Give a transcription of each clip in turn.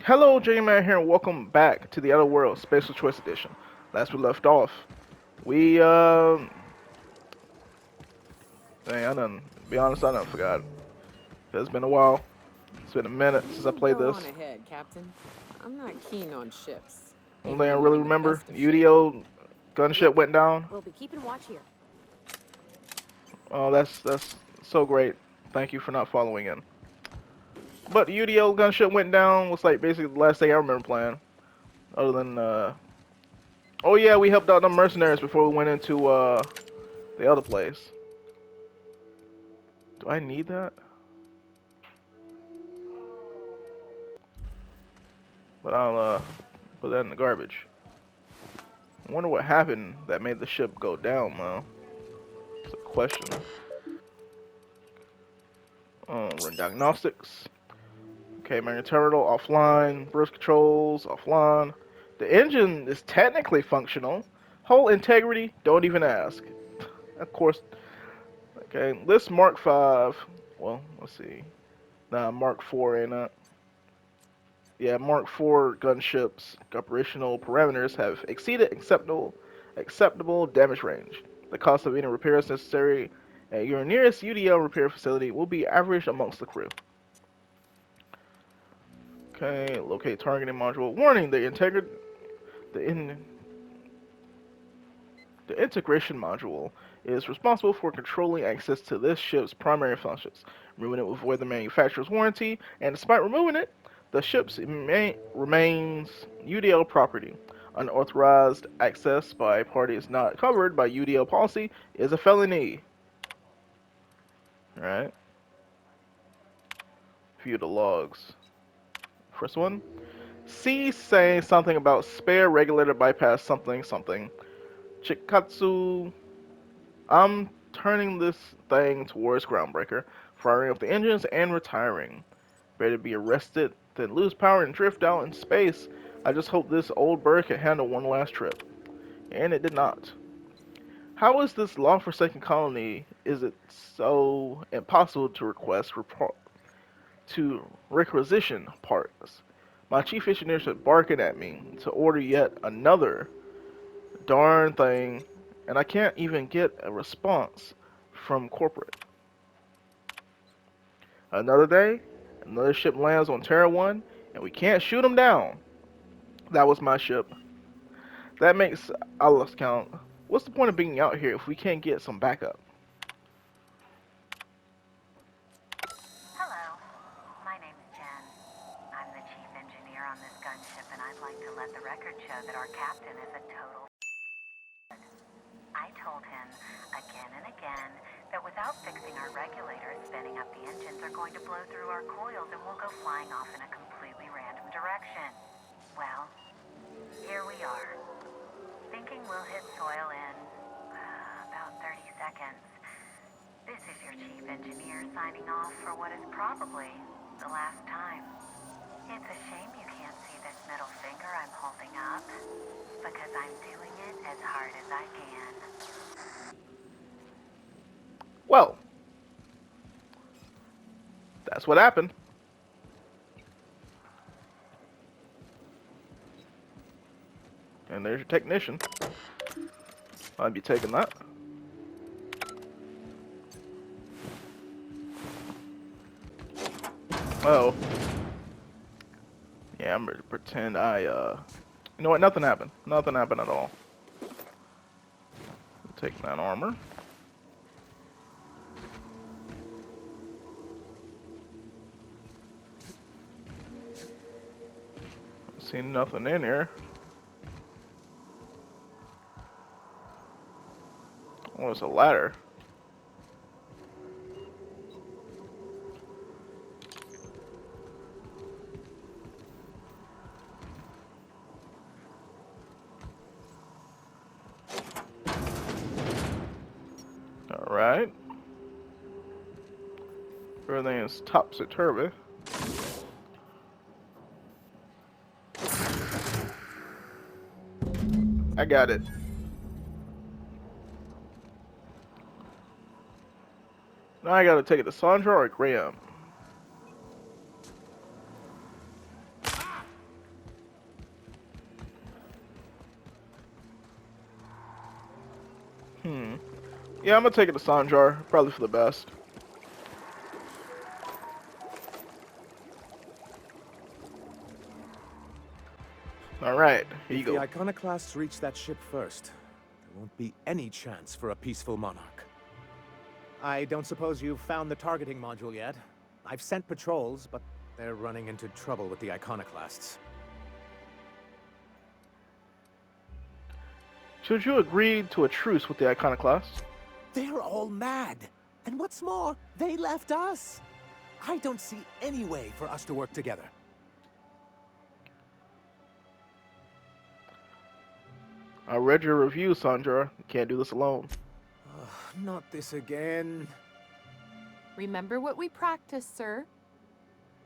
Hello, Jman here, and welcome back to the Other World Special Choice Edition. Last we left off, we dang, be honest, I done forgot. It's been a while. It's been a minute since I You played go this. on ahead, Captain. I'm not keen on ships, Only even thing I when they're really in the remember, best of shape. UDO gunship Yep, went down. we'll be keeping watch here. Oh, that's so great. Thank you for not following in. But the UDO gunship went down was like basically the last thing I remember playing. Other than oh yeah, we helped out the mercenaries before we went into the other place. Do I need that? But I'll put that in the garbage. I wonder what happened that made the ship go down, though. It's a question. Run diagnostics. Okay, manual terminal offline. Burst controls offline. The engine is technically functional. Hull integrity, don't even ask. Of course. Okay, list Mark 5. Well, let's see. Nah, Mark 4 ain't it? Yeah, Mark 4 gunships operational parameters have exceeded acceptable damage range. The cost of any repairs necessary at your nearest UDL repair facility will be average amongst the crew. Okay, locate targeting module. Warning: the in the integration module is responsible for controlling access to this ship's primary functions. Removing it will void the manufacturer's warranty, and despite removing it, the ship remains UDL property. Unauthorized access by parties not covered by UDL policy is a felony. Alright, view the logs. First one. C saying something about spare regulator bypass something something. Chikatsu, I'm turning this thing towards Groundbreaker, firing up the engines and retiring. Better be arrested than lose power and drift out in space. I just hope this old bird can handle one last trip. And it did not. How is this long-forsaken colony? Is it so impossible to to requisition parts? My chief engineers are barking at me to order yet another darn thing, and I can't even get a response from corporate. Another day, another ship lands on Terra 1, and we can't shoot them down. That was my ship. That makes Allah's count. What's the point of being out here if we can't get some backup? Hello, my name's Jen. I'm the chief engineer on this gunship, and I'd like to let the record show that our captain is a total. I told him again and again that without fixing our regulators, spinning up the engines are going to blow through our coils and we'll go flying off in a completely random direction. Well, here we are, thinking we'll hit soil in about 30 seconds. This is your chief engineer signing off for what is probably the last time. It's a shame you can't see this middle finger I'm holding up, because I'm doing it as hard as I can. Well, that's what happened. And there's your technician. I'd be taking that. Oh. Yeah, I'm gonna pretend you know what, nothing happened. Nothing happened at all. Take that armor. See nothing in here. Oh, it's a ladder. Alright. Everything is topsy-turvy. I got it. Now I gotta take it to Sandra or Graham. Yeah, I'm gonna take it to Sanjar, probably for the best. Alright, here you If the go. iconoclasts reach that ship first, there won't be any chance for a peaceful monarch. I don't suppose you've found the targeting module yet? I've sent patrols, but they're running into trouble with the iconoclasts. Should you agree to a truce with the Iconoclasts? They're all mad! And what's more, they left us! I don't see any way for us to work together. I read your review, Sanjar. You can't do this alone. Not this again. Remember what we practiced, sir.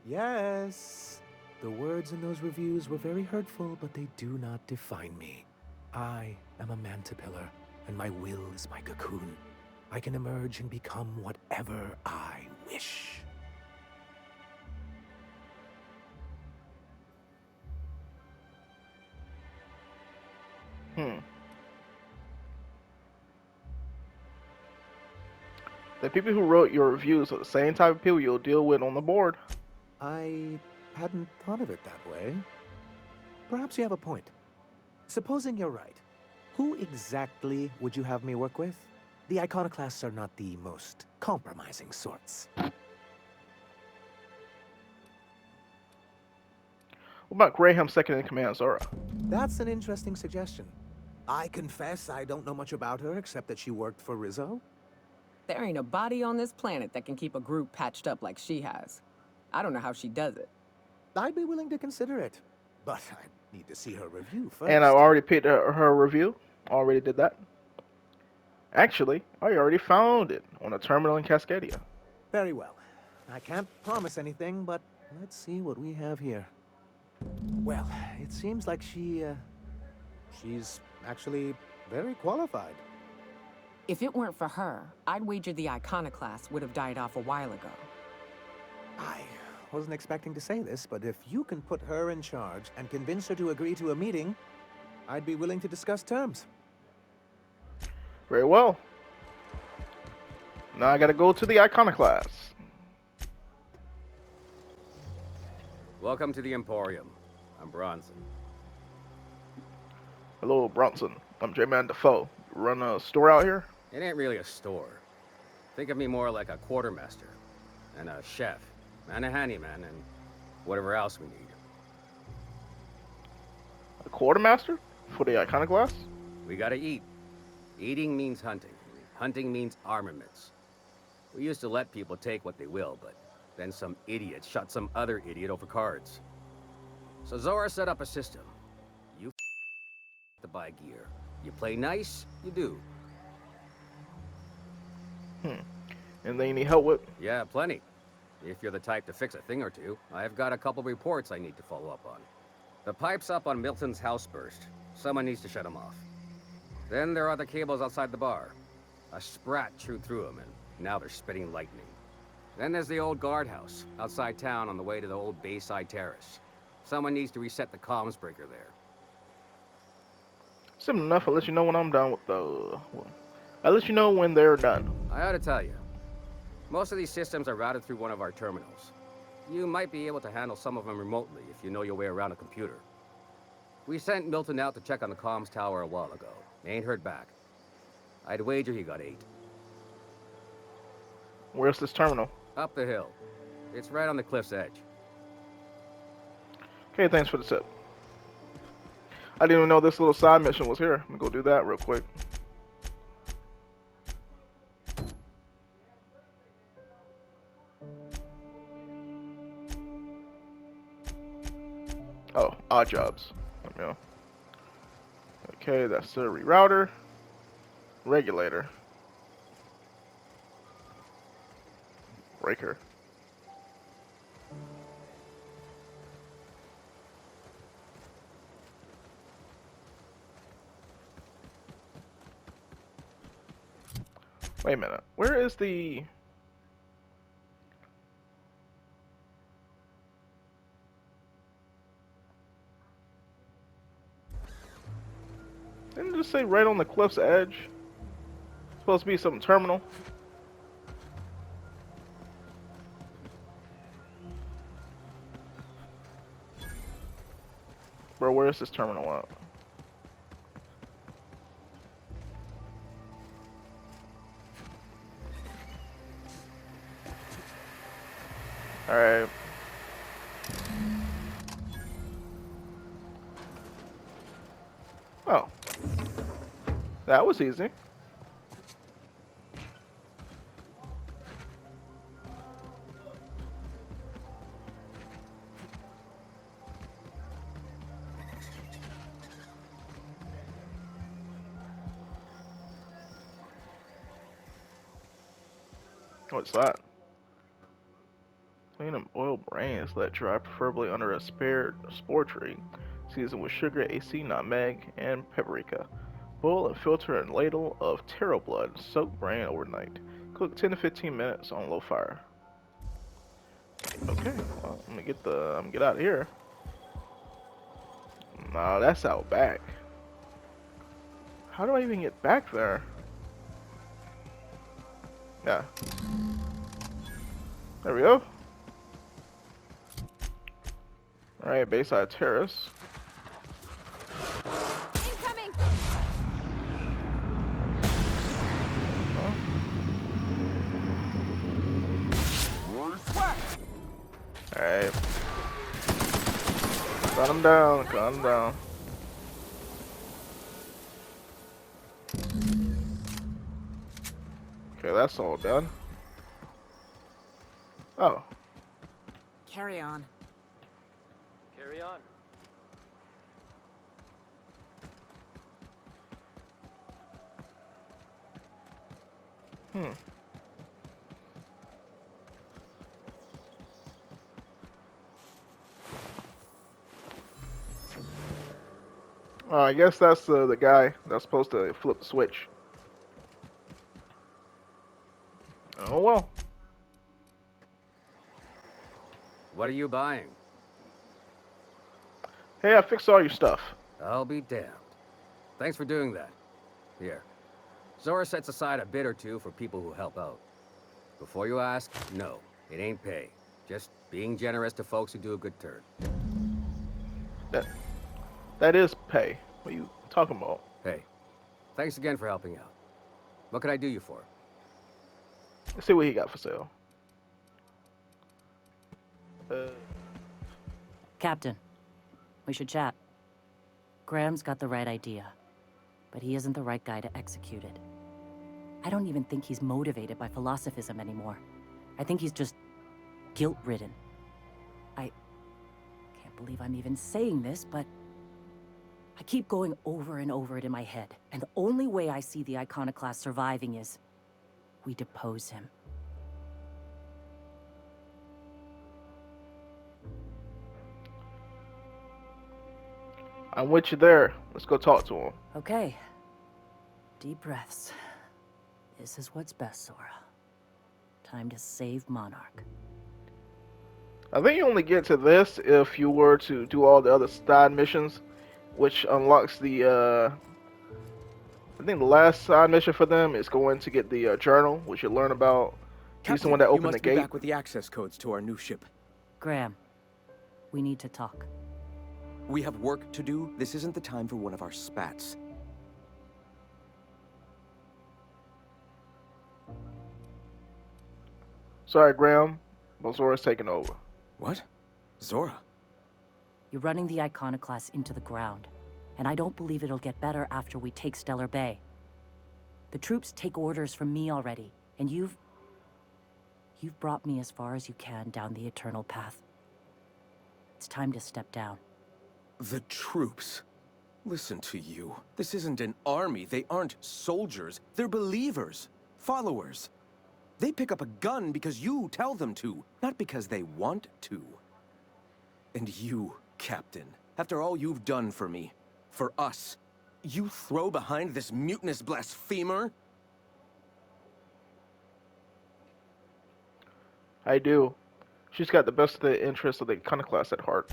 Yes. The words in those reviews were very hurtful, but they do not define me. I am a mantipillar, and my will is my cocoon. I can emerge and become whatever I wish. Hmm. The people who wrote your reviews are the same type of people you'll deal with on the board. I hadn't thought of it that way. Perhaps you have a point. Supposing you're right, who exactly would you have me work with? The iconoclasts are not the most compromising sorts. What about Graham's second in command, Zora? That's an interesting suggestion. I confess I don't know much about her except that she worked for Rizzo. There ain't a body on this planet that can keep a group patched up like she has. I don't know how she does it. I'd be willing to consider it, but I need to see her review first. And I already picked her review. Already did that. Actually, I already found it on a terminal in Cascadia. Very well. I can't promise anything, but let's see what we have here. Well, it seems like she's actually very qualified. If it weren't for her, I'd wager the iconoclast would have died off a while ago. I wasn't expecting to say this, but if you can put her in charge and convince her to agree to a meeting, I'd be willing to discuss terms. Very well. Now I gotta go to the Iconoclasts. Welcome to the Emporium. I'm Bronson. Hello, Bronson. I'm Jman Defoe. You run a store out here? It ain't really a store. Think of me more like a quartermaster, and a chef, and a handyman, and whatever else we need. A quartermaster? For the Iconoclasts? We gotta eat. Eating means hunting. Hunting means armaments. We used to let people take what they will, but then some idiot shot some other idiot over cards. So Zora set up a system. You to buy gear. You play nice, you do. And they need help with? Yeah, plenty. If you're the type to fix a thing or two, I've got a couple reports I need to follow up on. The pipes up on Milton's house burst. Someone needs to shut them off. Then there are the cables outside the bar. A sprat chewed through them, and now they're spitting lightning. Then there's the old guardhouse, outside town on the way to the old Bayside Terrace. Someone needs to reset the comms breaker there. Simple enough. I'll let you know when I'm done with the... Well, I'll let you know when they're done. I ought to tell you, most of these systems are routed through one of our terminals. You might be able to handle some of them remotely if you know your way around a computer. We sent Milton out to check on the comms tower a while ago. Ain't heard back. I'd wager he got 8. Where's this terminal? Up the hill. It's right on the cliff's edge. Okay, thanks for the tip. I didn't even know this little side mission was here. Let me go do that real quick. Oh, odd jobs. Yeah. Okay, that's the rerouter. Regulator. Breaker. Wait a minute. Where is the... Didn't it just say right on the cliff's edge? Supposed to be some terminal. Bro, where is this terminal at? Alright. Oh. That was easy. What's that? Clean and boiled brains let dry, preferably under a spore tree, seasoned with sugar, AC, nutmeg, and paprika. Boil and filter in ladle of taro blood. Soak brain overnight. Cook 10 to 15 minutes on low fire. Okay, well, I'm gonna get out of here. Nah, that's out back. How do I even get back there? Yeah. There we go. Alright, Bayside Terrace. Incoming! Alright. Gun him down, gun him down. Okay, that's all done. Oh. Carry on. Carry on. I guess that's the guy that's supposed to flip the switch. Oh well. What are you buying? Hey, I fixed all your stuff. I'll be damned. Thanks for doing that. Here. Zora sets aside a bit or two for people who help out. Before you ask, no, it ain't pay. Just being generous to folks who do a good turn. That is pay. What are you talking about? Hey, thanks again for helping out. What can I do you for? Let's see what he got for sale. Captain, we should chat. Graham's got the right idea, but he isn't the right guy to execute it. I don't even think he's motivated by philosophism anymore. I think he's just guilt-ridden. I can't believe I'm even saying this, but I keep going over and over it in my head, and the only way I see the Iconoclast surviving is we depose him. I'm with you there. Let's go talk to him. Okay. Deep breaths. This is what's best, Zora. Time to save Monarch. I think you only get to this if you were to do all the other side missions, which unlocks the, I think the last side mission for them is going to get the journal, which you learn about. He's the one that you opened must the be gate. back with the access codes to our new ship. Graham, we need to talk. We have work to do. This isn't the time for one of our spats. Sorry, Graham, but Zora's taking over. What? Zora? You're running the Iconoclast into the ground, and I don't believe it'll get better after we take Stellar Bay. The troops take orders from me already, and you've brought me as far as you can down the eternal path. It's time to step down. The troops. Listen to you. This isn't an army. They aren't soldiers. They're believers. Followers. They pick up a gun because you tell them to, not because they want to. And you, Captain, after all you've done for me, for us, you throw behind this mutinous blasphemer? I do. She's got the best of the interests of the Iconoclast at heart.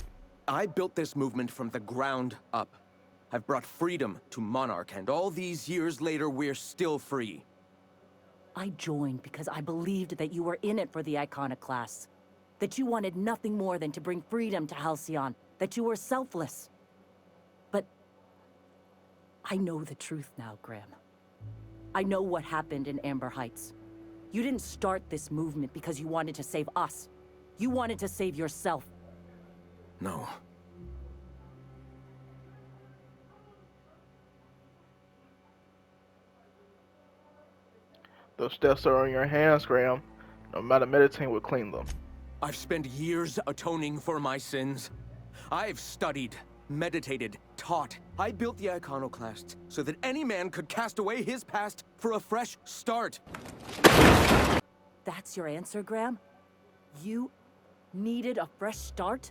I built this movement from the ground up. I've brought freedom to Monarch, and all these years later, we're still free. I joined because I believed that you were in it for the Iconoclasts. That you wanted nothing more than to bring freedom to Halcyon. That you were selfless. But I know the truth now, Graham. I know what happened in Amber Heights. You didn't start this movement because you wanted to save us. You wanted to save yourself. No. Those deaths are on your hands, Graham. No amount of meditating will clean them. I've spent years atoning for my sins. I've studied, meditated, taught. I built the Iconoclasts so that any man could cast away his past for a fresh start. That's your answer, Graham? You needed a fresh start?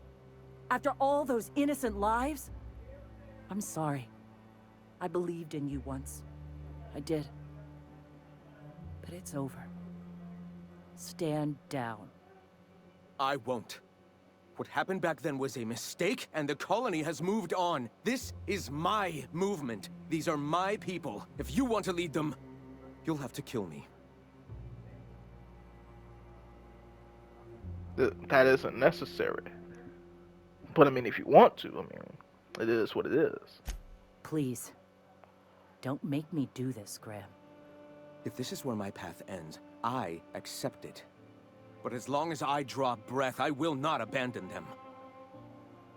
After all those innocent lives? I'm sorry. I believed in you once. I did. But it's over. Stand down. I won't. What happened back then was a mistake, and the colony has moved on. This is my movement. These are my people. If you want to lead them, you'll have to kill me. That isn't necessary. But I mean, if you want to, I mean, it is what it is. Please. Don't make me do this, Graham. If this is where my path ends, I accept it. But as long as I draw breath, I will not abandon them.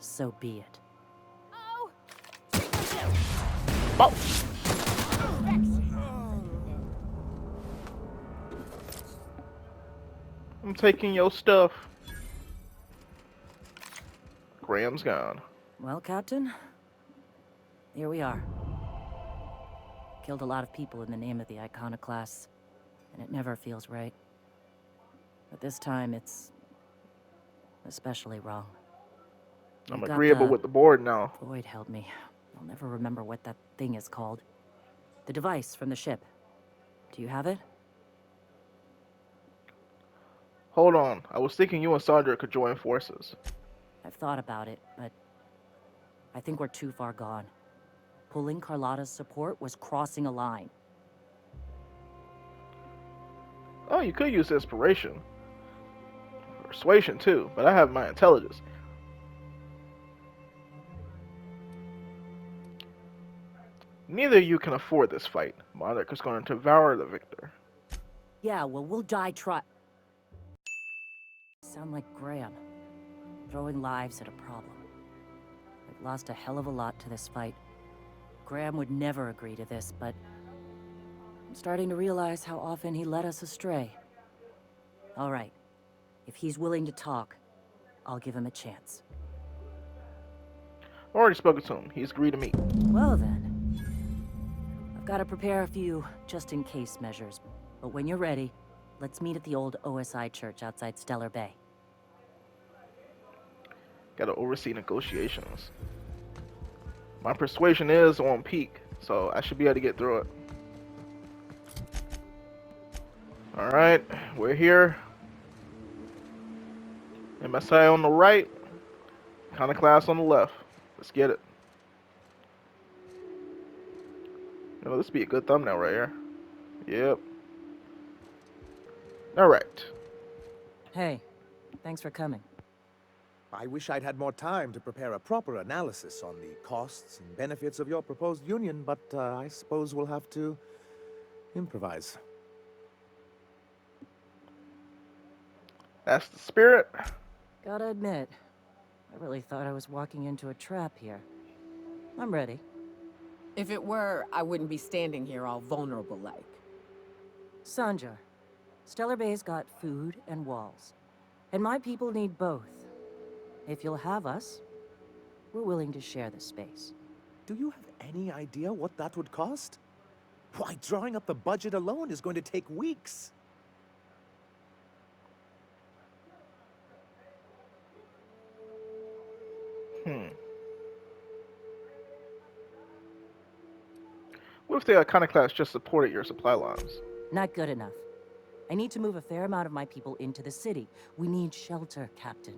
So be it. Oh! Oh! I'm taking your stuff. Graham's gone. Well, Captain, here we are. Killed a lot of people in the name of the Iconoclasts, and it never feels right. But this time, it's especially wrong. I'm We've got agreeable with the board now. Void help me. I'll never remember what that thing is called. The device from the ship. Do you have it? Hold on. I was thinking you and Sandra could join forces. I've thought about it, but I think we're too far gone. Pulling Carlotta's support was crossing a line. Oh, you could use inspiration. Persuasion, too, but I have my intelligence. Neither of you can afford this fight. Monarch is going to devour the victor. Yeah, well, we'll die Sound like Graham. Throwing lives at a problem. We've lost a hell of a lot to this fight. Graham would never agree to this, but I'm starting to realize how often he led us astray. All right. If he's willing to talk, I'll give him a chance. I've already spoken to him. He's agreed to meet. Well then. I've got to prepare a few just-in-case measures. But when you're ready, let's meet at the old OSI church outside Stellar Bay. Gotta oversee negotiations. My persuasion is on peak, so I should be able to get through it. Alright, we're here. MSI on the right, Iconoclast on the left. Let's get it. You know, this would be a good thumbnail right here. Yep. Alright. Hey, thanks for coming. I wish I'd had more time to prepare a proper analysis on the costs and benefits of your proposed union, but I suppose we'll have to improvise. That's the spirit. Gotta admit, I really thought I was walking into a trap here. I'm ready. If it were, I wouldn't be standing here all vulnerable like. Sanjar, Stellar Bay's got food and walls. And my people need both. If you'll have us, we're willing to share the space. Do you have any idea what that would cost? Why, drawing up the budget alone is going to take weeks. What if the Iconoclast just supported your supply lines? Not good enough. I need to move a fair amount of my people into the city. We need shelter, Captain.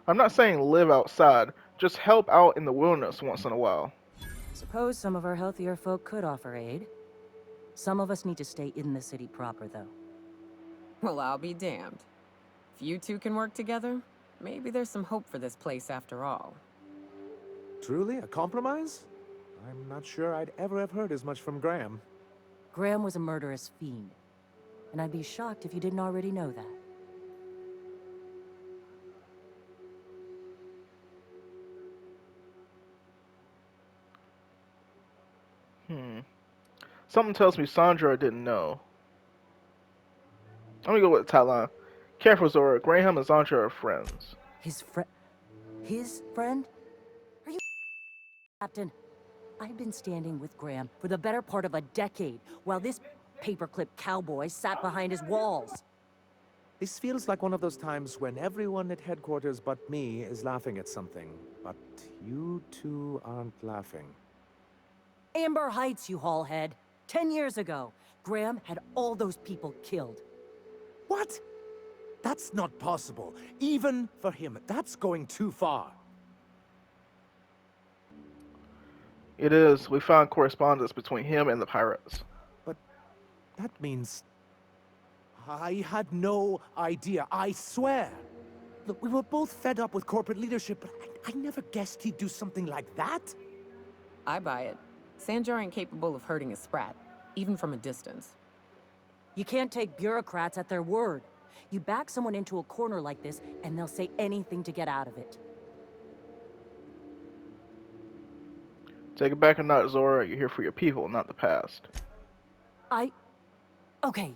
I'm not saying live outside, just help out in the wilderness once in a while. Suppose some of our healthier folk could offer aid. Some of us need to stay in the city proper, though. Well, I'll be damned. If you two can work together, maybe there's some hope for this place after all. Truly, a compromise? I'm not sure I'd ever have heard as much from Graham. Graham was a murderous fiend, and I'd be shocked if you didn't already know that. Something tells me Sandra didn't know. Let me go with the tagline. Careful, Zora. Graham and Sandra are friends. His friend? His friend? Are you Captain? I've been standing with Graham for the better part of a decade, while this paperclip cowboy sat behind his walls. This feels like one of those times when everyone at headquarters but me is laughing at something, but you two aren't laughing. Amber Heights, you haulhead. 10 years ago, Graham had all those people killed. What? That's not possible. Even for him, that's going too far. It is. We found correspondence between him and the pirates. But that means... I had no idea, I swear. Look, we were both fed up with corporate leadership, but I never guessed he'd do something like that. I buy it. Sanjar ain't capable of hurting a sprat, even from a distance. You can't take bureaucrats at their word. You back someone into a corner like this, and they'll say anything to get out of it. Take it back or not, Zora. You're here for your people, not the past. Okay.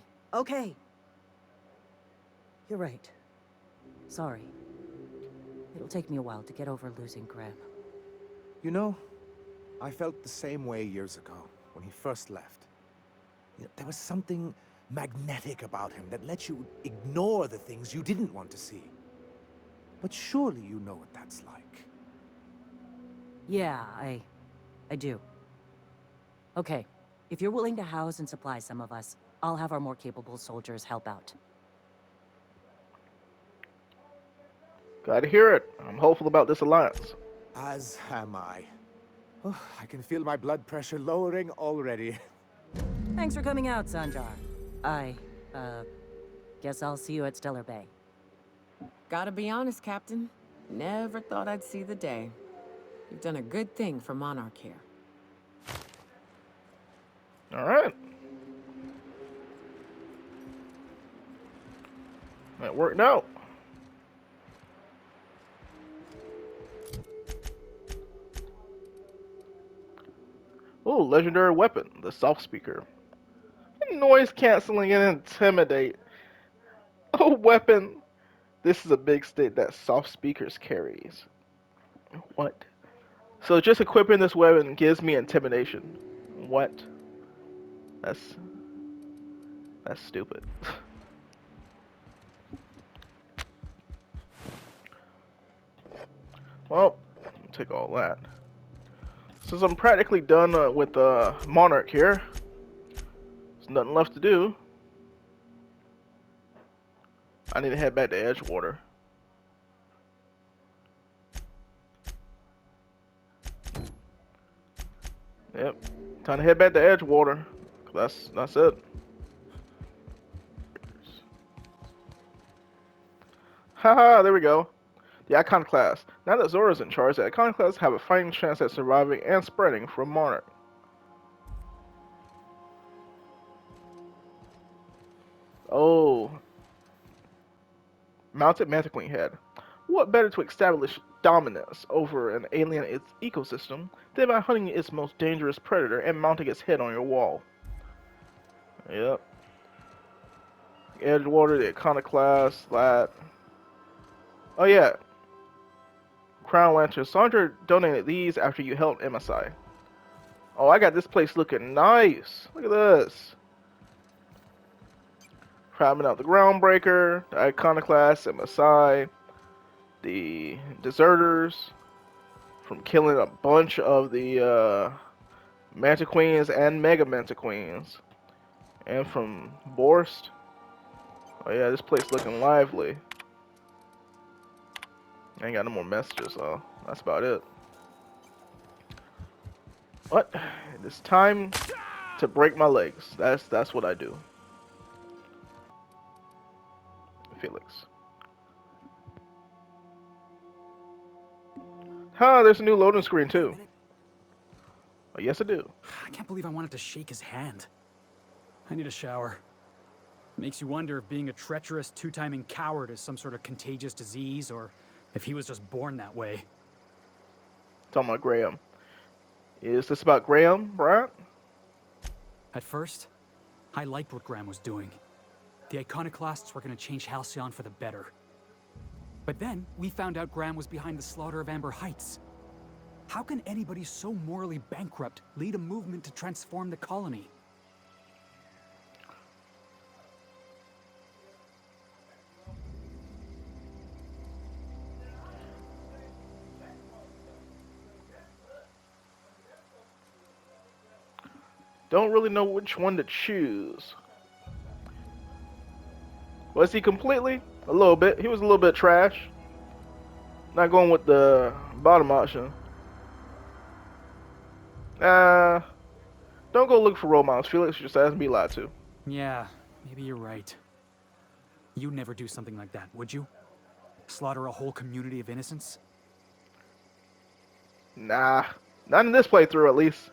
You're right. Sorry. It'll take me a while to get over losing Graham. You know, I felt the same way years ago, when he first left. There was something magnetic about him that let you ignore the things you didn't want to see. But surely you know what that's like. Yeah, I do. Okay, if you're willing to house and supply some of us, I'll have our more capable soldiers help out. Glad to hear it. I'm hopeful about this alliance. As am I. Oh, I can feel my blood pressure lowering already. Thanks for coming out, Sanjar. Guess I'll see you at Stellar Bay. Gotta be honest, Captain. Never thought I'd see the day. You've done a good thing for Monarch here. Alright. That worked out. Ooh, legendary weapon, the soft speaker. Noise canceling and intimidate. Oh, weapon. This is a big state that soft speakers carries. What? So just equipping this weapon gives me intimidation. What? That's stupid. Well, take all that. Since I'm practically done with Monarch here, there's nothing left to do. I need to head back to Edgewater. Yep, time to head back to Edgewater. That's it. Haha, there we go. The Iconoclast. Now that Zora's in charge, the Iconoclasts have a fighting chance at surviving and spreading from Monarch. Oh. Mounted Mantiqueen Head. What better to establish dominance over an alien ecosystem than by hunting its most dangerous predator and mounting its head on your wall? Yep. Edgewater, the Iconoclast, that. Oh yeah. Crown Lantern. Sandra donated these after you helped MSI. Oh, I got this place looking nice. Look at this. Crowding out the Groundbreaker, the Iconoclast, MSI, the Deserters, from killing a bunch of the Mantiqueens and Mega Mantiqueens. And from Borst. Oh yeah, this place looking lively. I ain't got no more messages, so that's about it. What? It's time To break my legs. That's what I do. Felix. Huh, there's a new loading screen too. Oh, yes I do. I can't believe I wanted to shake his hand. I need a shower. Makes you wonder if being a treacherous, two-timing coward is some sort of contagious disease, or if he was just born that way. Talking about Graham. Is this about Graham, right? At first, I liked what Graham was doing. The Iconoclasts were going to change Halcyon for the better. But then, we found out Graham was behind the slaughter of Amber Heights. How can anybody so morally bankrupt lead a movement to transform the colony? Don't really know which one to choose. Was he completely? A little bit. He was a little bit trash. Not going with the bottom option. Don't go look for role models. Felix just asked me lied to. Yeah, maybe you're right. You'd never do something like that, would you? Slaughter a whole community of innocents? Nah, not in this playthrough at least.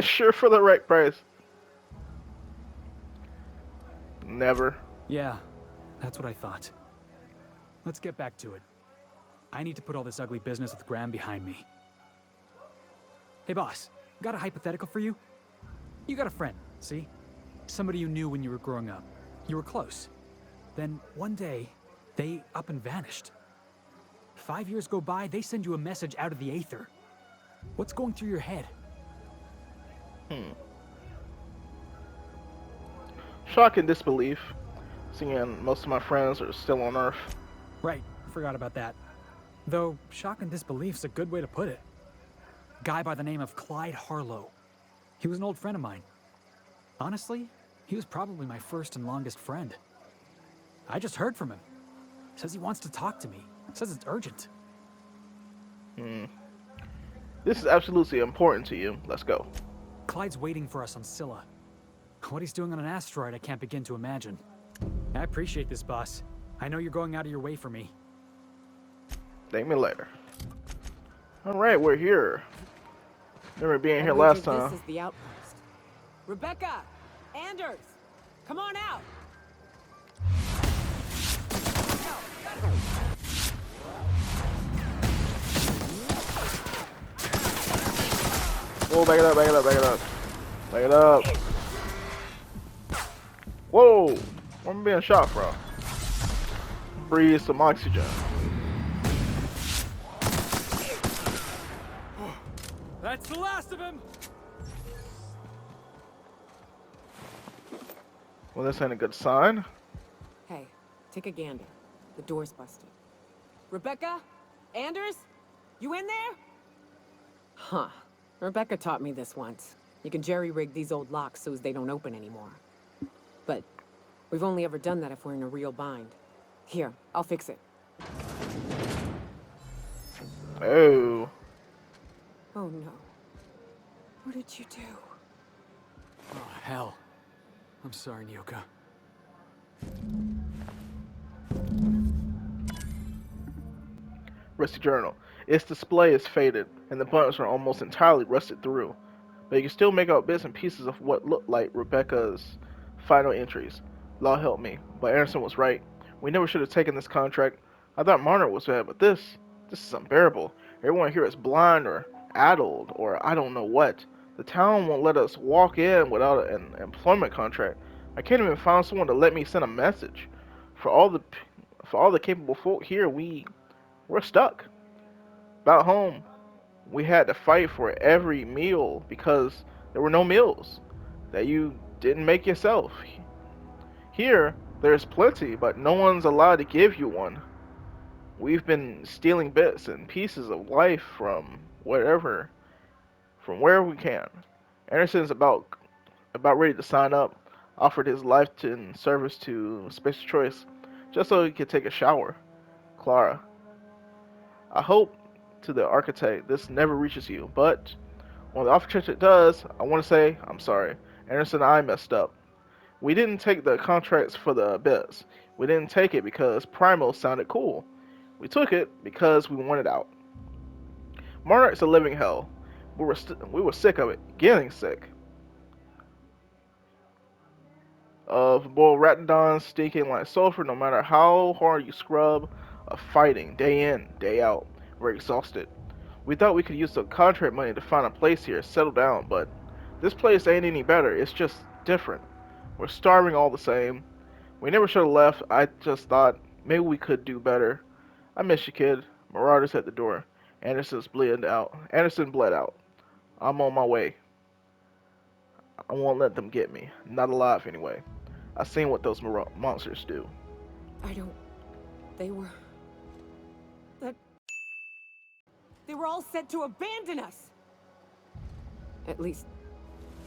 Sure for the right price. Never. Yeah, that's what I thought. Let's get back to it. I need to put all this ugly business with Graham behind me. Hey boss, got a hypothetical for you? You got a friend, see? Somebody you knew when you were growing up. You were close. Then one day, they up and vanished. 5 years go by, they send you a message out of the aether. What's going through your head? Shock and disbelief, seeing most of my friends are still on Earth. Right, forgot about that. Though, shock and disbelief's a good way to put it. Guy by the name of Clyde Harlow. He was an old friend of mine. Honestly, he was probably my first and longest friend. I just heard from him. Says he wants to talk to me. Says it's urgent. This is absolutely important to you. Let's go. Clyde's waiting for us on Scylla. What he's doing on an asteroid, I can't begin to imagine. I appreciate this, boss. I know you're going out of your way for me. Thank me later. Alright, we're here. Remember being here last time. This is the outpost. Rebecca! Anders! Come on out! Whoa, back it up, back it up, back it up. Back it up. Whoa! Where am I being shot from? Breathe some oxygen. That's the last of him! Well, this ain't a good sign. Hey, take a gander. The door's busted. Rebecca? Anders? You in there? Huh. Rebecca taught me this once. You can jerry-rig these old locks so as they don't open anymore. But we've only ever done that if we're in a real bind. Here, I'll fix it. Oh. Oh no. What did you do? Oh, hell. I'm sorry, Nyoka. Rusty journal. Its display is faded, and the buttons are almost entirely rusted through. But you can still make out bits and pieces of what looked like Rebecca's final entries. Law help me, but Anderson was right. We never should have taken this contract. I thought Marner was bad, but this is unbearable. Everyone here is blind or addled, or I don't know what. The town won't let us walk in without an employment contract. I can't even find someone to let me send a message. For all the capable folk here, we're stuck. About home, we had to fight for every meal because there were no meals that you didn't make yourself. Here, there's plenty, but no one's allowed to give you one. We've been stealing bits and pieces of life from wherever we can. Anderson's about ready to sign up, offered his life in service to Special Choice just so he could take a shower. Clara. I hope to the architect this never reaches you, but On the off chance it does, I want to say I'm sorry. Anderson and I messed up. We didn't take the contracts for the Abyss. We didn't take it because Primal sounded cool. We took it because we wanted out. Monarch's a living hell. We were sick of it, getting sick of boiled ratodons stinking like sulfur. No matter how hard you scrub, of fighting day in, day out. We're exhausted. We thought we could use the contract money to find a place here, settle down, but this place ain't any better. It's just different. We're starving all the same. We never should have left. I just thought maybe we could do better. I miss you, kid. Marauders at the door. Anderson bled out. I'm on my way. I won't let them get me. Not alive, anyway. I seen what those monsters do. I don't... They were... That... They were all set to abandon us! At least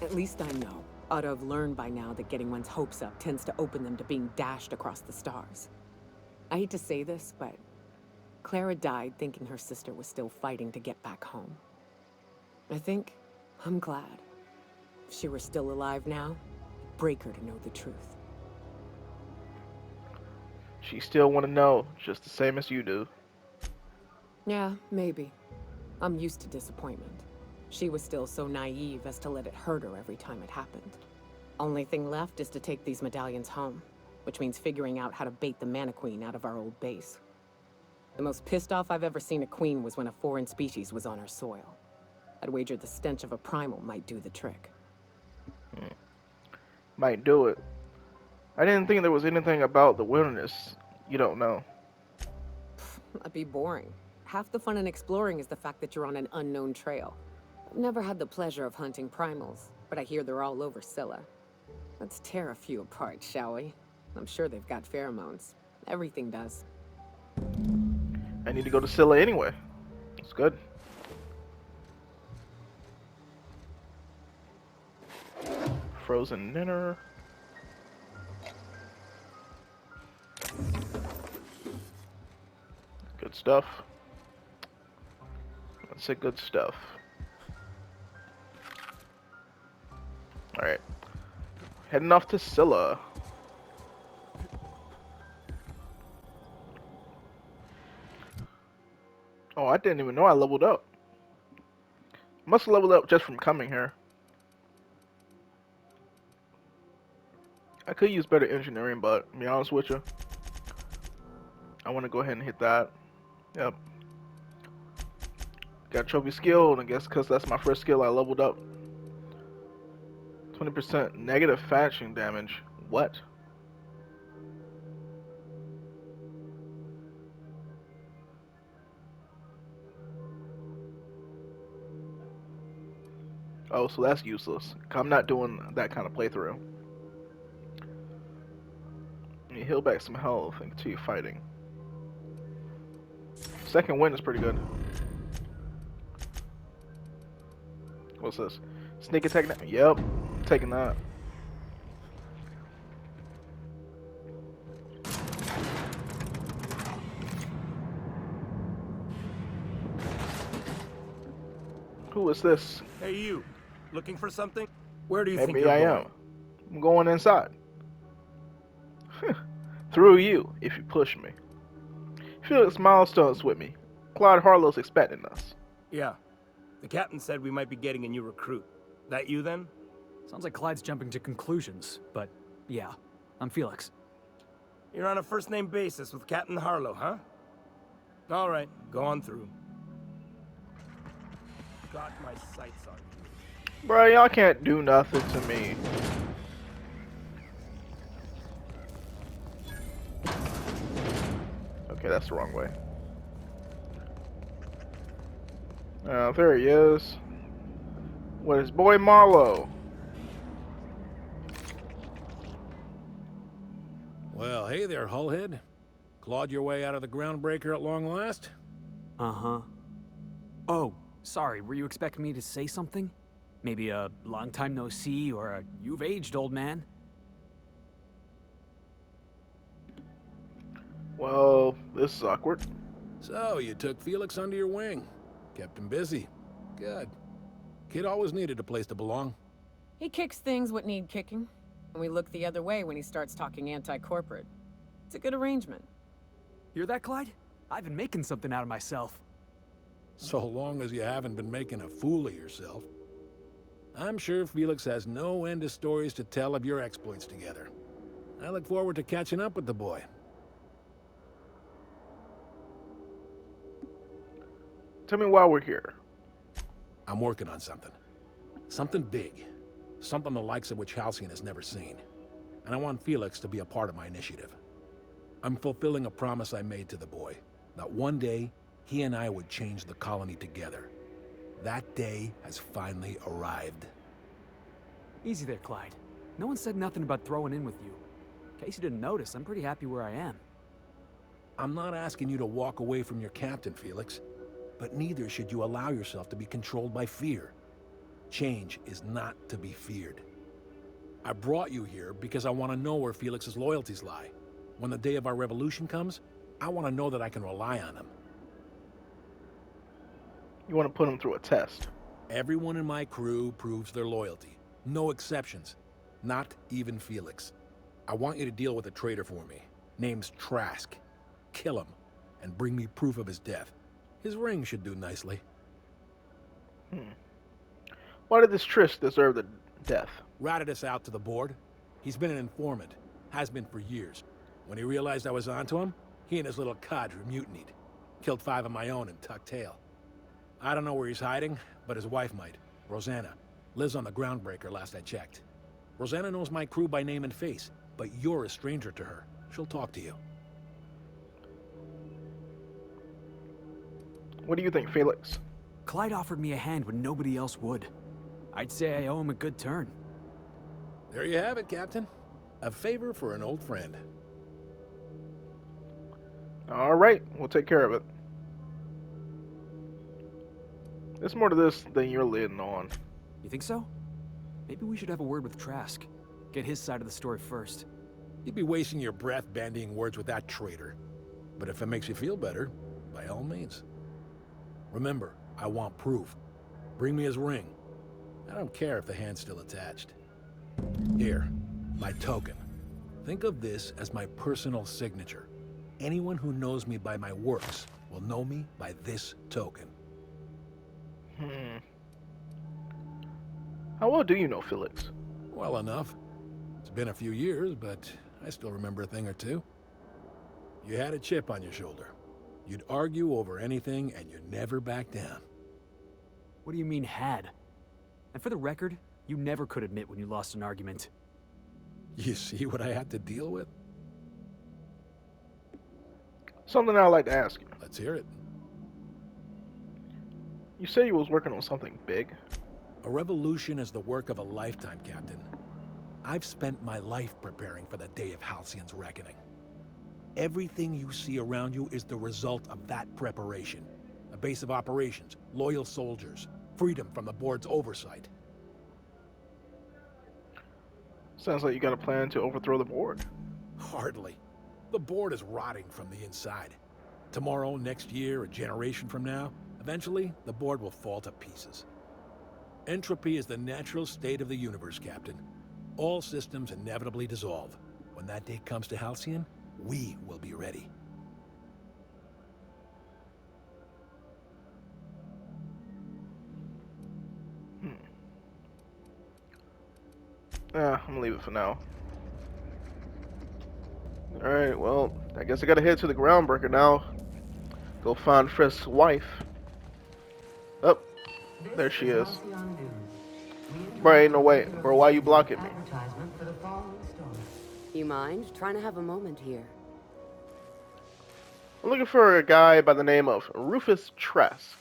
I know. Ought to have learned by now that getting one's hopes up tends to open them to being dashed across the stars. I hate to say this, but Clara died thinking her sister was still fighting to get back home. I'm glad. If she were still alive now, it'd break her to know the truth. She still want to know, just the same as you do. Yeah, maybe. I'm used to disappointment. She was still so naive as to let it hurt her every time it happened. Only thing left is to take these medallions home, which means figuring out how to bait the Mana Queen out of our old base. The most pissed off I've ever seen a queen was when a foreign species was on her soil. I'd wager the stench of a primal might do the trick. Might do it. I didn't think there was anything about the wilderness you don't know. That'd be boring. Half the fun in exploring is the fact that you're on an unknown trail. I've never had the pleasure of hunting primals, but I hear they're all over Scylla. Let's tear a few apart, shall we? I'm sure they've got pheromones. Everything does. I need to go to Scylla anyway. It's good. Frozen dinner. Good stuff. Let's say good stuff. Alright. Heading off to Scylla. Oh, I didn't even know I leveled up. Must have leveled up just from coming here. I could use better engineering, but to be honest with you, I want to go ahead and hit that. Yep. Got trophy skill, and I guess because that's my first skill, I leveled up. 20% negative faction damage. What? Oh, so that's useless. I'm not doing that kind of playthrough. You heal back some health and continue fighting. Second wind is pretty good. What's this? Sneak attack now? Yep, taking that. Who is this? Hey, you. Looking for something? Where do you think Maybe you're I going? am. I'm going inside. Through you, if you push me. Felix Milestone's with me. Clyde Harlow's expecting us. Yeah. The captain said we might be getting a new recruit. That you, then? Sounds like Clyde's jumping to conclusions, but yeah, I'm Felix. You're on a first-name basis with Captain Harlow, huh? All right, go on through. Got my sights on you. Bro, y'all can't do nothing to me. Okay, that's the wrong way. There he is. What is boy Marlowe? Well, hey there, Hullhead. Clawed your way out of the groundbreaker at long last? Uh-huh. Oh, sorry, were you expecting me to say something? Maybe a long time no see, or a you've aged, old man? Well, this is awkward. So, you took Felix under your wing. Kept him busy. Good. Kid always needed a place to belong. He kicks things what need kicking, and we look the other way when he starts talking anti-corporate. It's a good arrangement. Hear that, Clyde? I've been making something out of myself. So long as you haven't been making a fool of yourself. I'm sure Felix has no end of stories to tell of your exploits together. I look forward to catching up with the boy. Tell me why we're here. I'm working on something. Something big. Something the likes of which Halcyon has never seen. And I want Felix to be a part of my initiative. I'm fulfilling a promise I made to the boy, that one day, he and I would change the colony together. That day has finally arrived. Easy there, Clyde. No one said nothing about throwing in with you. In case you didn't notice, I'm pretty happy where I am. I'm not asking you to walk away from your captain, Felix. But neither should you allow yourself to be controlled by fear. Change is not to be feared. I brought you here because I want to know where Felix's loyalties lie. When the day of our revolution comes, I want to know that I can rely on him. You want to put him through a test. Everyone in my crew proves their loyalty. No exceptions. Not even Felix. I want you to deal with a traitor for me. Name's Trask. Kill him, and bring me proof of his death. His ring should do nicely. Why did this Truce deserve the death? Ratted us out to the board. He's been an informant. Has been for years. When he realized I was onto him, he and his little cadre mutinied. Killed 5 of my own and tucked tail. I don't know where he's hiding, but his wife might. Rosanna. Lives on the groundbreaker last I checked. Rosanna knows my crew by name and face, but you're a stranger to her. She'll talk to you. What do you think, Felix? Clyde offered me a hand when nobody else would. I'd say I owe him a good turn. There you have it, Captain. A favor for an old friend. All right, we'll take care of it. There's more to this than you're letting on. You think so? Maybe we should have a word with Trask. Get his side of the story first. You'd be wasting your breath bandying words with that traitor. But if it makes you feel better, by all means. Remember, I want proof. Bring me his ring. I don't care if the hand's still attached. Here, my token. Think of this as my personal signature. Anyone who knows me by my works will know me by this token. How well do you know Felix? Well enough. It's been a few years, but I still remember a thing or two. You had a chip on your shoulder. You'd argue over anything, and you never back down. What do you mean, had? And for the record, you never could admit when you lost an argument. You see what I had to deal with? Something I'd like to ask you. Let's hear it. You said you was working on something big. A revolution is the work of a lifetime, Captain. I've spent my life preparing for the day of Halcyon's reckoning. Everything you see around you is the result of that preparation. A base of operations, loyal soldiers, freedom from the board's oversight. Sounds like you got a plan to overthrow the board. Hardly. The board is rotting from the inside. Tomorrow, next year, a generation from now, eventually, the board will fall to pieces. Entropy is the natural state of the universe, Captain. All systems inevitably dissolve. When that day comes to Halcyon, we will be ready. I'm gonna leave it for now. Alright, well, I guess I gotta head to the groundbreaker now. Go find Frisk's wife. Oh, there she is. Bro, ain't no way. Bro, why you blocking me? You mind? Trying to have a moment here. I'm looking for a guy by the name of Rufus Trask.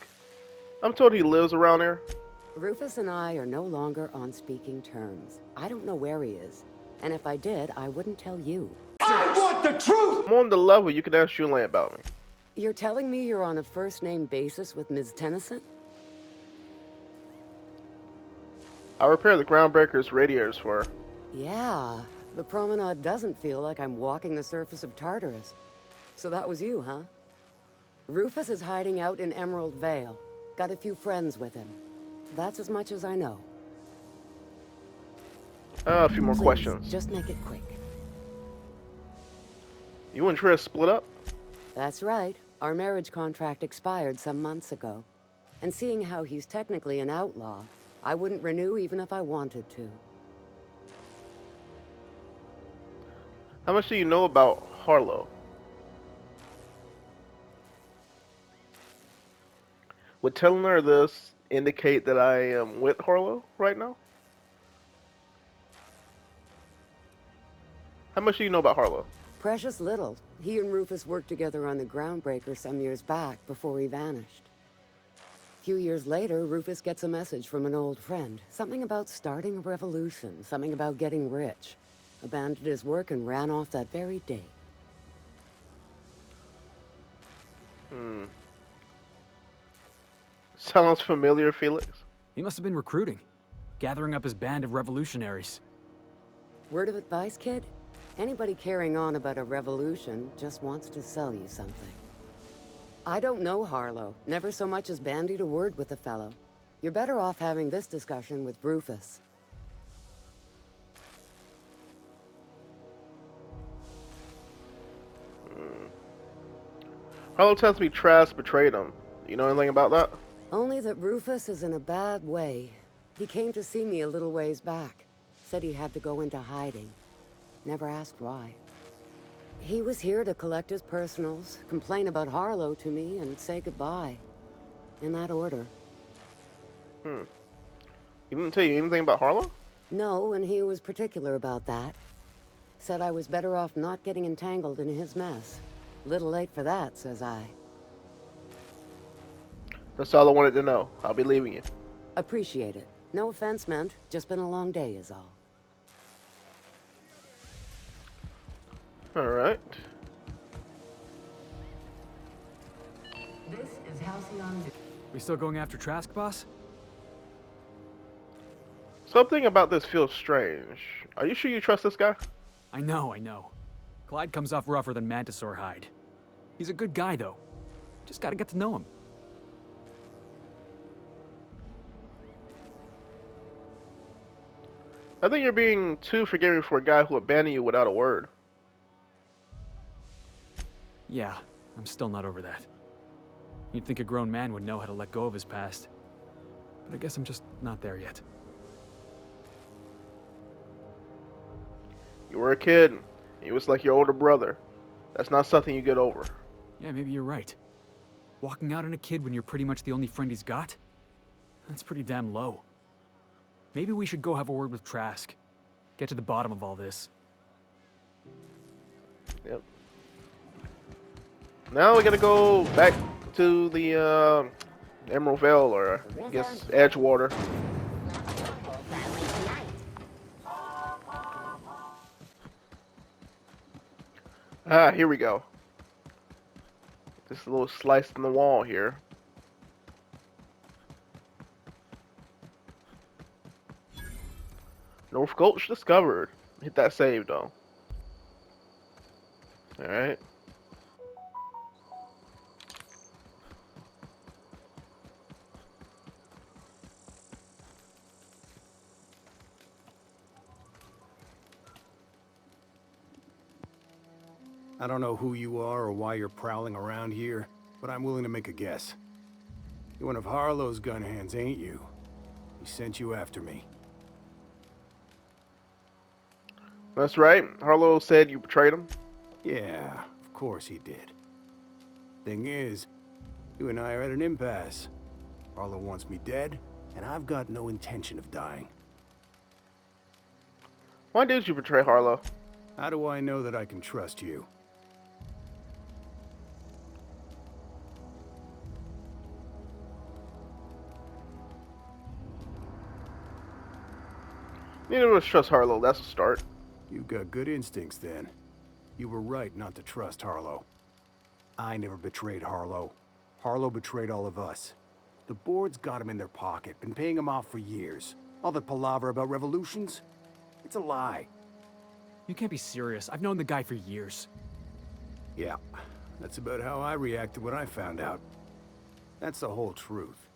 I'm told he lives around here. Rufus and I are no longer on speaking terms. I don't know where he is. And if I did, I wouldn't tell you. I want the truth! I'm on the level you can ask Jman about me. You're telling me you're on a first-name basis with Ms. Tennyson? I repair the groundbreaker's radiators for her. Yeah, the promenade doesn't feel like I'm walking the surface of Tartarus. So that was you, huh? Rufus is hiding out in Emerald Vale. Got a few friends with him. That's as much as I know. A few more Please, questions. just make it quick. You and Trish split up? That's right. Our marriage contract expired some months ago. And seeing how he's technically an outlaw, I wouldn't renew even if I wanted to. How much do you know about Harlow? Would telling her this indicate that I am with Harlow right now? How much do you know about Harlow? Precious little. He and Rufus worked together on the Groundbreaker some years back before he vanished. A few years later, Rufus gets a message from an old friend. Something about starting a revolution, something about getting rich. Abandoned his work and ran off that very day. Sounds familiar, Felix. He must have been recruiting, gathering up his band of revolutionaries. Word of advice, kid? Anybody carrying on about a revolution just wants to sell you something. I don't know Harlow. Never so much as bandied a word with the fellow. You're better off having this discussion with Rufus. Harlow tells me Trask betrayed him. You know anything about that? Only that Rufus is in a bad way. He came to see me a little ways back. Said he had to go into hiding. Never asked why. He was here to collect his personals, complain about Harlow to me, and say goodbye. In that order. He didn't tell you anything about Harlow? No, and he was particular about that. Said I was better off not getting entangled in his mess. Little late for that, says I. That's all I wanted to know. I'll be leaving you. Appreciate it. No offense meant. Just been a long day is all. Alright. This is Halcyon. We still going after Trask, boss? Something about this feels strange. Are you sure you trust this guy? I know. Clyde comes off rougher than Mantisaur hide. He's a good guy, though. Just gotta get to know him. I think you're being too forgiving for a guy who abandoned you without a word. Yeah, I'm still not over that. You'd think a grown man would know how to let go of his past. But I guess I'm just not there yet. You were a kid. He was like your older brother. That's not something you get over. Yeah, maybe you're right. Walking out on a kid when you're pretty much the only friend he's got? That's pretty damn low. Maybe we should go have a word with Trask. Get to the bottom of all this. Yep. Now we gotta go back to the Emerald Vale, or I guess Edgewater. Ah, here we go. This little slice in the wall here. North Gulch discovered. Hit that save though. Alright. I don't know who you are or why you're prowling around here, but I'm willing to make a guess. You're one of Harlow's gun hands, ain't you? He sent you after me. That's right. Harlow said you betrayed him. Yeah, of course he did. Thing is, you and I are at an impasse. Harlow wants me dead, and I've got no intention of dying. Why did you betray Harlow? How do I know that I can trust you? Neither of us trust Harlow. That's a start. You've got good instincts then. You were right not to trust Harlow. I never betrayed Harlow. Harlow betrayed all of us. The board's got him in their pocket, been paying him off for years. All that palaver about revolutions? It's a lie. You can't be serious. I've known the guy for years. Yeah, that's about how I reacted when I found out. That's the whole truth.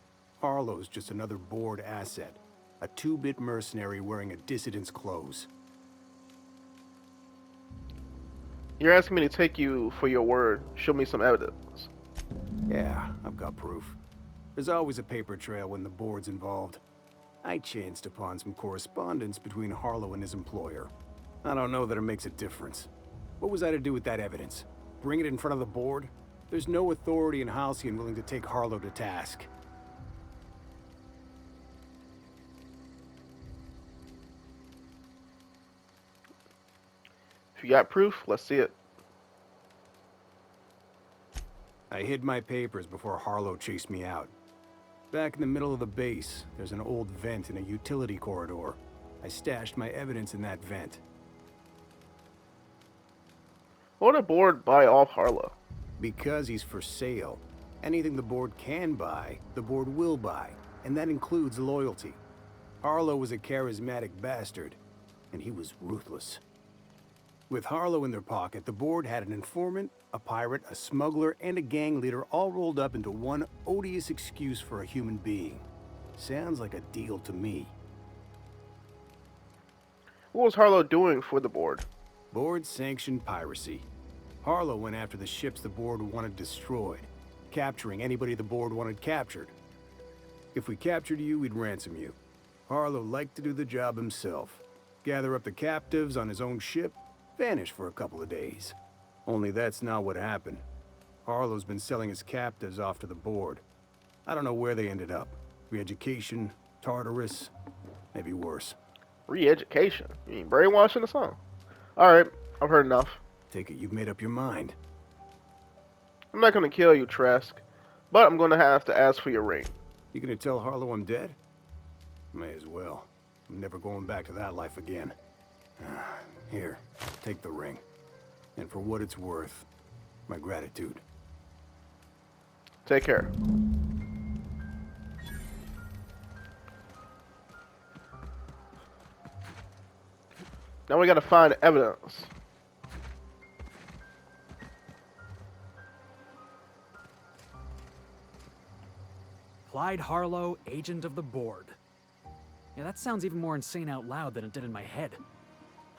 Harlow's just another board asset. A two-bit mercenary wearing a dissident's clothes. You're asking me to take you for your word. Show me some evidence. Yeah, I've got proof. There's always a paper trail when the board's involved. I chanced upon some correspondence between Harlow and his employer. I don't know that it makes a difference. What was I to do with that evidence? Bring it in front of the board? There's no authority in Halcyon willing to take Harlow to task. If you got proof, let's see it. I hid my papers before Harlow chased me out. Back in the middle of the base, there's an old vent in a utility corridor. I stashed my evidence in that vent. Why would a board buy off Harlow? Because he's for sale. Anything the board can buy, the board will buy, and that includes loyalty. Harlow was a charismatic bastard, and he was ruthless. With Harlow in their pocket, the board had an informant, a pirate, a smuggler, and a gang leader all rolled up into one odious excuse for a human being. Sounds like a deal to me. What was Harlow doing for the board? Board-sanctioned piracy. Harlow went after the ships the board wanted destroyed, capturing anybody the board wanted captured. If we captured you, we'd ransom you. Harlow liked to do the job himself. Gather up the captives on his own ship, vanish for a couple of days. Only that's not what happened. Harlow's been selling his captives off to the board. I don't know where they ended up. Re-education, Tartarus, maybe worse. Re-education? You mean brainwashing or something? Alright, I've heard enough. Take it you've made up your mind. I'm not gonna kill you, Trask, but I'm gonna have to ask for your ring. You gonna tell Harlow I'm dead? May as well. I'm never going back to that life again. Here, take the ring. And for what it's worth, my gratitude. Take care. Now we gotta find evidence. Clyde Harlow, agent of the board. Yeah, that sounds even more insane out loud than it did in my head.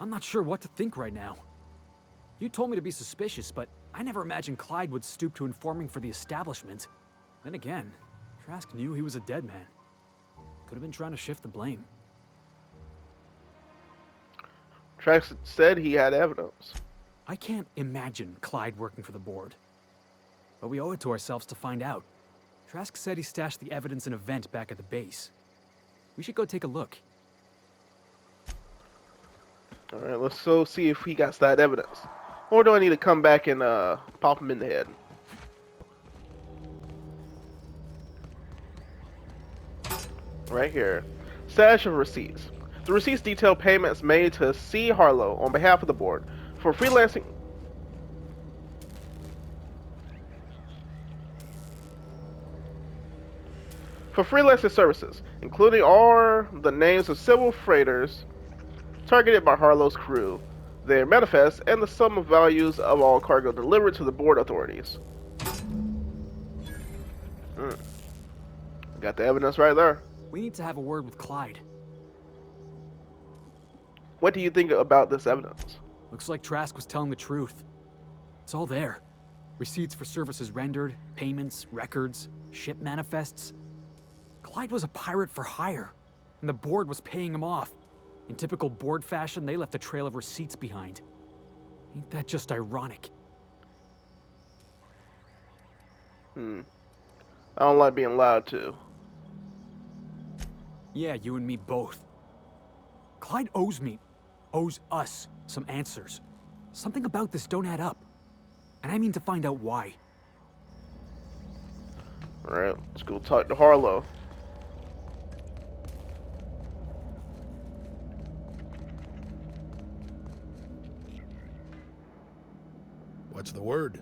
I'm not sure what to think right now. You told me to be suspicious, but I never imagined Clyde would stoop to informing for the establishment. Then again, Trask knew he was a dead man. Could have been trying to shift the blame. Trask said he had evidence. I can't imagine Clyde working for the board. But we owe it to ourselves to find out. Trask said he stashed the evidence in a vent back at the base. We should go take a look. Alright, let's go see if he got that evidence. Or do I need to come back and pop him in the head? Right here. Stash of receipts. The receipts detail payments made to C. Harlow on behalf of the board for freelancing. For freelancing services, including all the names of several freighters targeted by Harlow's crew, their manifests, and the sum of values of all cargo delivered to the board authorities. Got the evidence right there. We need to have a word with Clyde. What do you think about this evidence? Looks like Trask was telling the truth. It's all there. Receipts for services rendered, payments, records, ship manifests. Clyde was a pirate for hire, and the board was paying him off. In typical board fashion, they left a trail of receipts behind. Ain't that just ironic? I don't like being lied to. Yeah, you and me both. Clyde owes us some answers. Something about this don't add up. And I mean to find out why. Alright, let's go talk to Harlow. What's the word?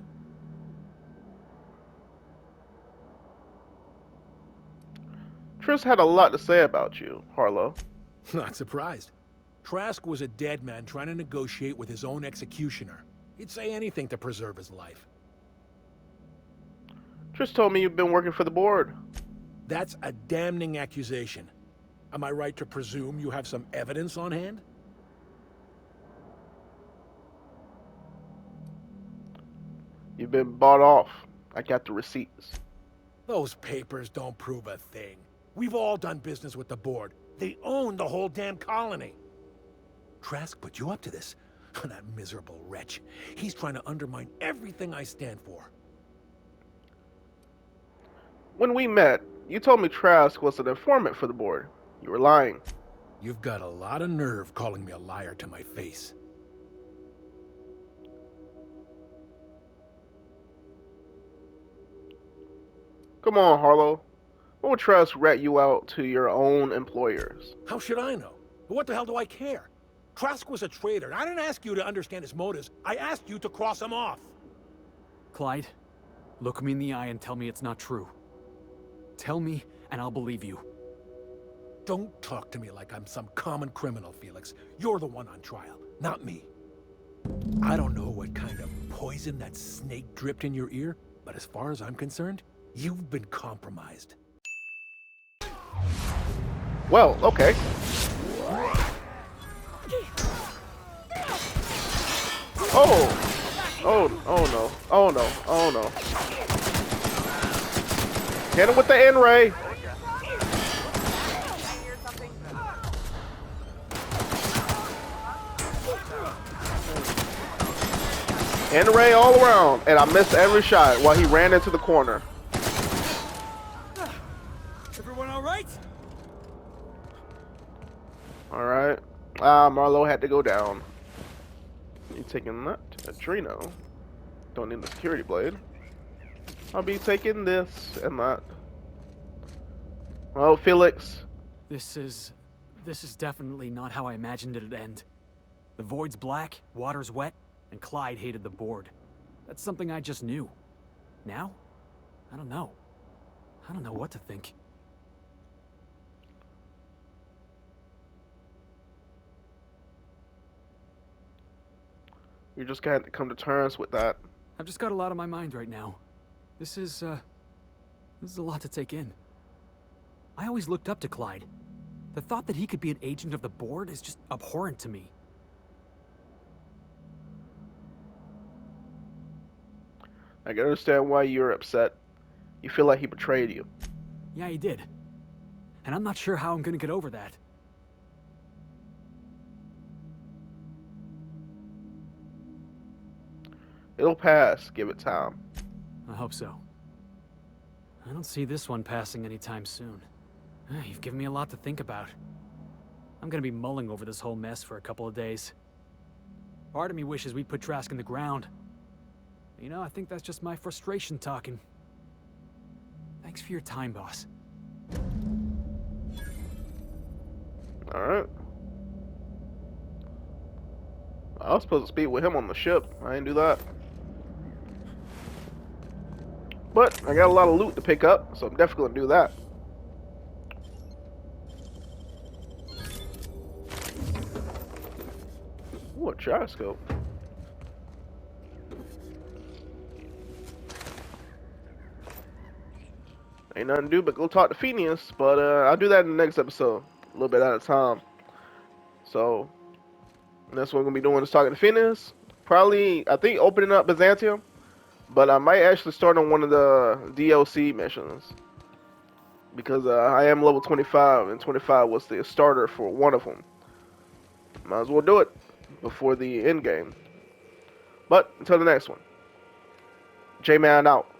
Truce had a lot to say about you, Harlow. Not surprised. Trask was a dead man trying to negotiate with his own executioner. He'd say anything to preserve his life. Truce told me you've been working for the board. That's a damning accusation. Am I right to presume you have some evidence on hand? You've been bought off. I got the receipts. Those papers don't prove a thing. We've all done business with the board. They own the whole damn colony. Trask put you up to this. That miserable wretch. He's trying to undermine everything I stand for. When we met, you told me Trask was an informant for the board. You were lying. You've got a lot of nerve calling me a liar to my face. Come on, Harlow. What would Trask rat you out to your own employers? How should I know? What the hell do I care? Trask was a traitor, and I didn't ask you to understand his motives. I asked you to cross him off. Clyde, look me in the eye and tell me it's not true. Tell me, and I'll believe you. Don't talk to me like I'm some common criminal, Felix. You're the one on trial, not me. I don't know what kind of poison that snake dripped in your ear, but as far as I'm concerned, you've been compromised. Well, okay. Oh no. Oh no. Oh no. Hit him with the N-ray. N-ray all around, and I missed every shot while he ran into the corner. Everyone all right? All right. Marlowe had to go down. You taking that? Adreno. Don't need the security blade. I'll be taking this and that. Well, Felix. This is definitely not how I imagined it'd end. The void's black, water's wet, and Clyde hated the board. That's something I just knew. Now? I don't know. I don't know what to think. You just got to come to terms with that. I've just got a lot on my mind right now. This is a lot to take in. I always looked up to Clyde. The thought that he could be an agent of the board is just abhorrent to me. I can understand why you're upset. You feel like he betrayed you. Yeah, he did. And I'm not sure how I'm gonna get over that. It'll pass. Give it time. I hope so. I don't see this one passing anytime soon. You've given me a lot to think about. I'm gonna be mulling over this whole mess for a couple of days. Part of me wishes we'd put Trask in the ground. You know, I think that's just my frustration talking. Thanks for your time, boss. Alright. I was supposed to speak with him on the ship. I didn't do that. But I got a lot of loot to pick up, so I'm definitely gonna do that. Ooh, a gyroscope. Ain't nothing to do but go talk to Phineas, but I'll do that in the next episode, a little bit at a time. So that's what we're gonna be doing is talking to Phineas. Probably, I think, opening up Byzantium, but I might actually start on one of the DLC missions because I am level 25, and 25 was the starter for one of them. Might as well do it before the end game. But until the next one, Jman out.